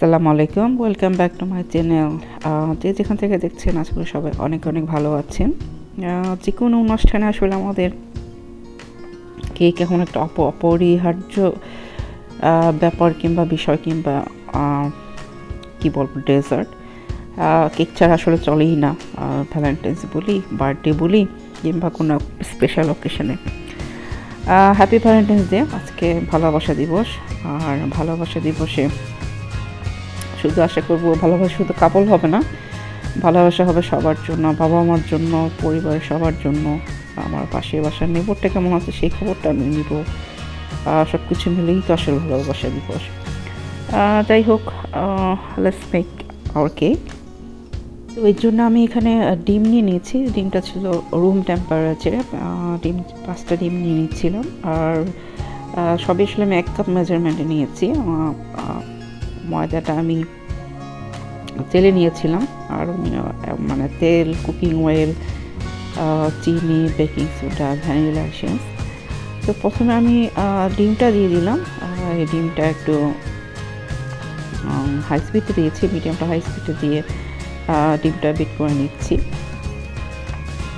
আসসালামু আলাইকুম, welcome back to my channel. যে যেখান থেকে দেখছেন আশা করি সবাই অনেক অনেক ভালো আছেন। যে কোনো অনুষ্ঠানে আসলে আমাদের কেক এখন একটা অপরিহার্য ব্যাপার কিংবা বিষয় কিংবা কী বলবো ডেজার্ট। কেক ছাড়া আসলে চলেই না, ভ্যালেন্টাইন্স বলি, বার্থডে বলি কিংবা কোনো স্পেশাল অকেশনে। হ্যাপি ভ্যালেন্টাইন্স ডে, আজকে ভালোবাসা দিবস। আর ভালোবাসা দিবসে শুধু আশা করবো ভালোবাসা শুধু কাপল হবে না, ভালোবাসা হবে সবার জন্য, বাবা মার জন্য, পরিবারের সবার জন্য। আমার পাশে বাসার নেবরটা কেমন আছে সেই খবরটা আমি নিব। সব কিছু মিলেই তো আসলে ভালোবাসা দিবস। যাই হোক, লেটস মেক আওয়ার কেক। তো এর জন্য আমি এখানে ডিম নিয়ে নিয়েছি। ডিমটা ছিল রুম টেম্পারেচারে। 5টা ডিম নিয়ে নিচ্ছিলাম। আর সবই আসলে আমি 1 কাপ মেজারমেন্টে নিয়েছি। ময়দাটা আমি তেলে নিয়েছিলাম, আর মানে তেল, কুকিং অয়েল, চিনি, বেকিং সোডা, ভ্যানিলা এসেন্স। তো প্রথমে আমি ডিমটা দিয়ে দিলাম। এই ডিমটা একটু হাই স্পিডে দিয়েছি, মিডিয়ামটা হাই স্পিডে দিয়ে ডিমটা বিট করে নিচ্ছি।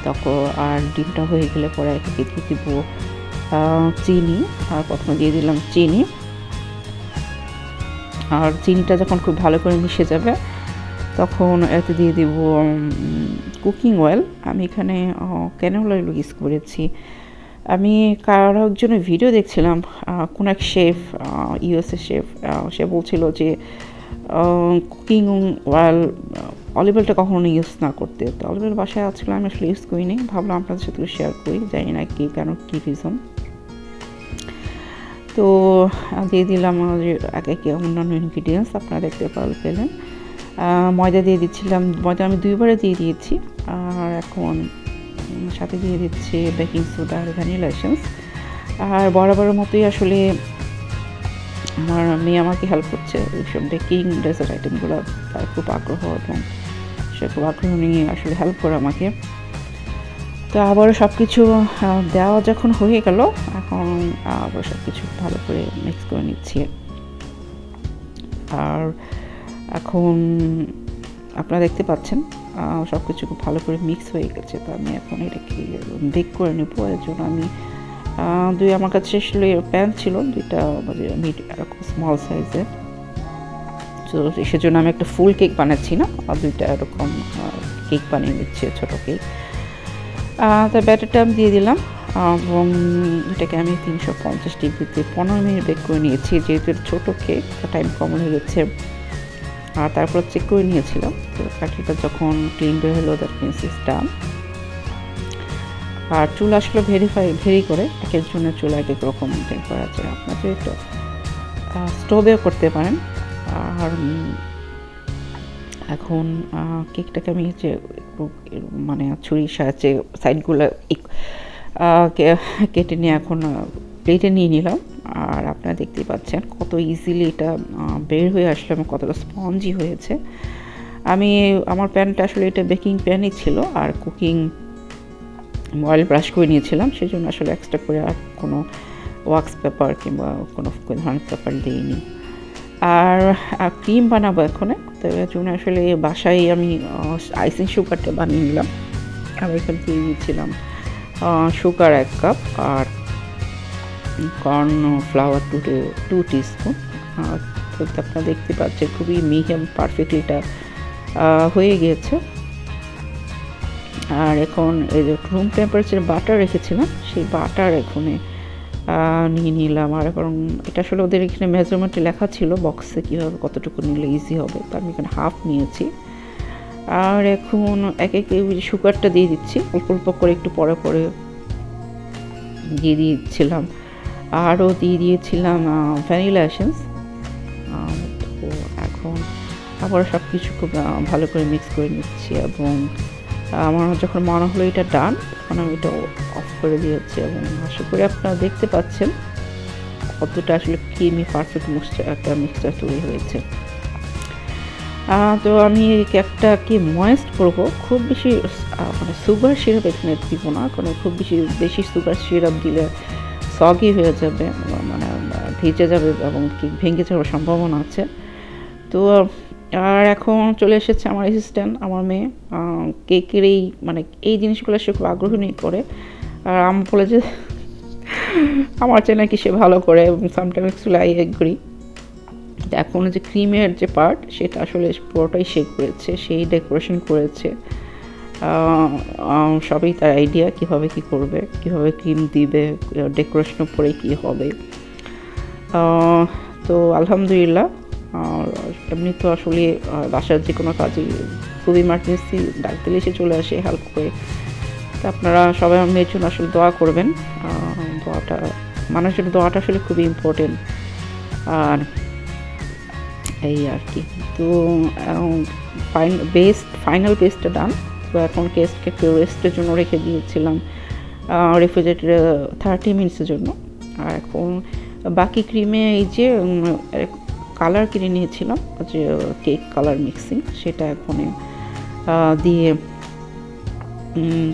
তখন আর ডিমটা হয়ে গেলে পরে একে দিয়ে দিব চিনি। আর প্রথমে দিয়ে দিলাম চিনি। আর চিনিটা যখন খুব ভালো করে মিশে যাবে তখন এতে দিয়ে দিব কুকিং অয়েল। আমি এখানে ক্যানোলা অয়েল ইউজ করেছি। আমি কারো একজনের ভিডিও দেখছিলাম, কোন এক শেফ, ইউএসএ শেফ, সে বলছিল যে কুকিং অয়েল, অলিভ অয়েলটা কখনো ইউজ না করতে। তো অলিভ অয়েল বাসায় আজকাল আমি আসলে ইউজ করিনি, ভাবলাম আপনাদের সাথে শেয়ার করি, জানি না কি কেন কী রিজন। তো দিয়ে দিলাম এক একে অন্যান্য ইনগ্রিডিয়েন্টস আপনারা দেখতে পেলেন। ময়দা দিয়ে দিচ্ছিলাম, ময়দা আমি 2বারে দিয়ে দিয়েছি। আর এখন সাথে দিয়ে দিচ্ছি বেকিং সোডা আর ভ্যানিলা এসেন্স। আর বরাবরের মতোই আসলে আমার মেয়ে আমাকে হেল্প করছে এইসব বেকিং ডেজার্ট আইটেমগুলো। তার খুব আগ্রহ এবং সে খুব আগ্রহ নিয়ে আসলে হেল্প করে আমাকে। তো আবারও সব কিছু দেওয়া যখন হয়ে গেল, এখন আবার সব কিছু ভালো করে মিক্স করে নিচ্ছি। আর এখন আপনারা দেখতে পাচ্ছেন সব কিছু খুব ভালো করে মিক্স হয়ে গেছে। তো আমি এখন এটাকে বেক করে নেব। এর জন্য আমি আমার কাছে আসলে প্যান ছিল 2টা, এরকম স্মল সাইজের। তো সেজন্য আমি একটা ফুল কেক বানাচ্ছি না, 2টা এরকম কেক বানিয়ে নিচ্ছি, ছোটো কেক। তার ব্যাটারটা আমি দিয়ে দিলাম এবং এটাকে আমি 350 ডিগ্রিতে 15 মিনিট বেক করে নিয়েছি। যেহেতু ছোটো কেক, টাইম কম হয়ে গেছে। আর তারপর চেক করে নিয়েছিলাম, তো কাঠিটা যখন ক্লিন বের হলো, দ্যাট মিনস ইটস ডান। আর চুলা আসলে ভেরি করে একের জন্য চুলা এক এক রকম টেম্পারেচার, আপনাদের এটা স্টোভেও করতে পারেন। আর এখন কেকটাকে আমি যে মানে ছুরির সাহায্যে সাইডগুলো কেটে নিয়ে এখন প্লেটে নিয়ে নিলাম। আর আপনারা দেখতেই পাচ্ছেন কত ইজিলি এটা বের হয়ে আসলো এবং কতটা স্পঞ্জি হয়েছে। আমার প্যানটা আসলে এটা বেকিং প্যানই ছিল, আর কুকিং অয়েল ব্রাশ করে নিয়েছিলাম, সেই জন্য আসলে এক্সট্রা করে আর কোনো ওয়াক্স পেপার কিংবা কোনো ধরনের পেপার দিইনি। আর ক্রিম বানাবো এখন, তো এর জন্য আসলে বাসায় আমি আইসিং সুগারটা বানিয়ে নিলাম। আমি এখানে দিয়ে দিয়েছিলাম সুগার 1 কাপ আর কর্ন ফ্লাওয়ার 2 টিস্পুন। তো আপনারা দেখতে পাচ্ছেন খুবই মিহিম পারফেক্টলি এটা হয়ে গিয়েছে। আর এখন এই যে রুম টেম্পারেচার বাটার রেখেছিলাম, সেই বাটার এখানে নিয়ে নিলাম। আর এখন এটা আসলে ওদের এখানে মেজারমেন্টে লেখা ছিল বক্সে কীভাবে কতটুকু নিলে ইজি হবে, তো আমি এখানে হাফ নিয়েছি। আর এখন এক এক সুগারটা দিয়ে দিচ্ছি, অল্প অল্প করে একটু পরে পরে দিয়ে দিয়েছিলাম। আরও দিয়ে দিয়েছিলাম ভ্যানিলা এসেন্স। তো এখন আবার সব কিছু খুব ভালো করে মিক্স করে নিচ্ছি এবং আমার যখন মনে হলো এটা ডান, তখন আমি এটা অফ করে দিয়েছি। এবং আশা করি আপনারা দেখতে পাচ্ছেন কতটা আসলে ক্রিমি পারফেক্ট একটা মিক্সচার তৈরি হয়েছে। তো আমি কেকটাকে ময়েস্ট করব, খুব বেশি মানে সুগার সিরাপ এখানে দিব না, কারণ খুব বেশি সুগার সিরাপ দিলে সগি হয়ে যাবে, মানে ভিজে যাবে এবং কেক ভেঙে যাওয়ার সম্ভাবনা আছে। তো আর এখন চলে এসেছে আমার অ্যাসিস্ট্যান্ট, আমার মেয়ে। কেকের মানে এই জিনিসগুলো সে খুব আগ্রহ নিয়ে করে। আর আমি বলে যে আমার চেয়ে নাকি সে ভালো করে, এবং সামটাইমস অ্যাকচুয়ালি আই এগ্রি। এখন যে ক্রিমের যে পার্ট সেটা আসলে পুরোটাই সে করেছে, সেই ডেকোরেশন করেছে। সবই তার আইডিয়া, কীভাবে কী করবে, কীভাবে ক্রিম দিবে, ডেকোরেশনের উপরে কী হবে। তো আলহামদুলিল্লাহ। আর এমনি তো আসলে বাসার যে কোনো কাজই খুব ইমার্জেন্সি ডাক দিলে সে চলে আসে হেল্প করে। তো আপনারা সবাই আমার মেয়ের জন্য আসলে দোয়া করবেন। দোয়াটা মানুষের জন্য দোয়াটা আসলে খুবই ইম্পর্টেন্ট। আর এই আর কি। তো ফাইনাল বেসটা ডান। তো এখন কেসকে একটু রেস্টের জন্য রেখে দিয়েছিলাম রেফ্রিজারেটরে 30 মিনিটসের জন্য। আর এখন বাকি ক্রিমে এই যে কালার কিনে নিয়েছিলাম, যে কেক কালার মিক্সিং, সেটা এখন দিয়ে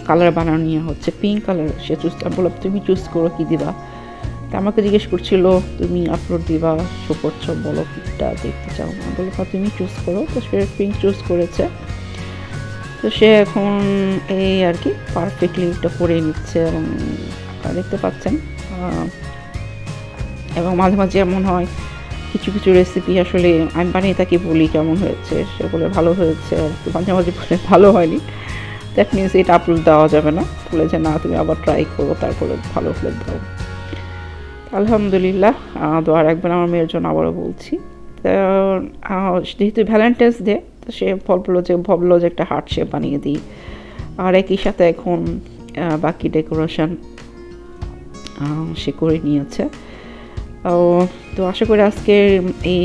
কালার বানানো নিয়ে হচ্ছে। পিঙ্ক কালার সে বললাম তুমি চুজ করো কী দিবা। তা আমাকে জিজ্ঞেস করছিল তুমি আপলোড দিবা, শো করছো, বলো পিকটা দেখতে চাও। আমি বললাম তুমি চুজ করো। তো সে পিঙ্ক চুজ করেছে। তো সে এখন এই আর কি পারফেক্টলি এটা করে নিচ্ছে, এবং দেখতে পাচ্ছেন। এবং মাঝে মাঝে এমন হয় কিছু কিছু রেসিপি আসলে আমি বানিয়ে তাকে বলি কেমন হয়েছে, সে বলে ভালো হয়েছে, আর মাঝে মাঝে বলে ভালো হয়নি। দ্যাট মিনস এটা আপলোড দেওয়া যাবে না, বলে যে না তুমি আবার ট্রাই করো, তারপরে ভালো হলে দাও। আলহামদুলিল্লাহ। দোয়া রাখবেন আমার মেয়ের জন্য, আবারও বলছি। যেহেতু ভ্যালেন্টাইন্স ডে, তো সে ভাবলো যে একটা হার্ট শেপ বানিয়ে দিই। আর একই সাথে এখন বাকি ডেকোরেশন সে করে নিয়েছে। তো আশা করি আজকের এই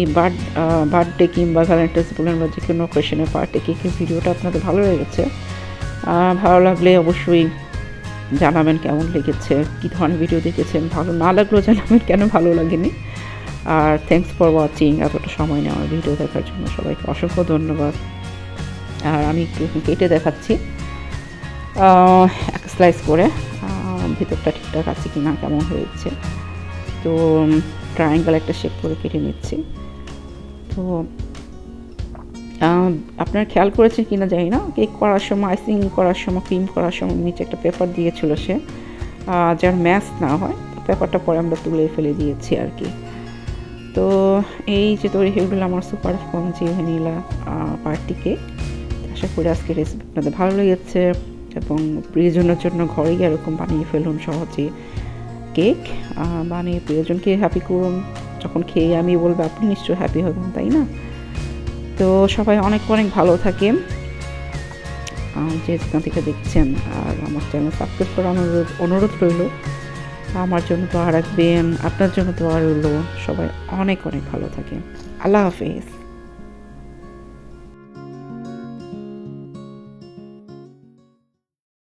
বার্থডে কিংবা ভ্যালেন্টাইন্স বলেন বা যে কোনো অকেশনের পার্টি কেকের ভিডিওটা আপনাদের ভালো লেগেছে। ভালো লাগলে অবশ্যই জানাবেন কেমন লেগেছে, কী ধরনের ভিডিও দেখেছেন। ভালো না লাগলেও জানাবেন কেন ভালো লাগেনি। আর থ্যাঙ্কস ফর ওয়াচিং, এতটা সময় নেওয়ার ভিডিও দেখার জন্য সবাইকে অসংখ্য ধন্যবাদ। আর আমি একটু কেটে দেখাচ্ছি এক স্লাইস করে, ভিতরটা ঠিকঠাক আছে কি না, কেমন হয়েছে। তো ট্রায়াঙ্গেল একটা শেপ করে কেটে নিচ্ছি। তো আপনারা খেয়াল করেছেন কি না জানি না, কেক করার সময়, আইসিং করার সময়, ক্রিম করার সময় নিচে একটা পেপার দিয়েছিল সে, যার ম্যাচ না হয়, পেপারটা পরে আমরা তুলে ফেলে দিয়েছি আর কি। তো এই যে তৈরি হয়ে গেল আমার super spongy vanilla party cake. আশা করি আজকে রেসিপি আপনাদের ভালো লেগেছে, এবং প্রিয়জনের জন্য ঘরেই এরকম বানিয়ে ফেলুন সহজে কেক। বানিয়ে প্রিয়জনকে হ্যাপি করুন, যখন খেয়ে আমি বলবো আপনি নিশ্চয়ই হ্যাপি হবেন, তাই না? তো সবাই অনেক অনেক ভালো থাকেন যে যেখান থেকে দেখছেন। আর আমার চ্যানেল সাবস্ক্রাইব করার অনুরোধ রইল। আমার জন্য দোয়া রাখবেন, আপনার জন্য দোয়া রইল। সবাই অনেক অনেক ভালো থাকেন। আল্লাহ হাফেজ।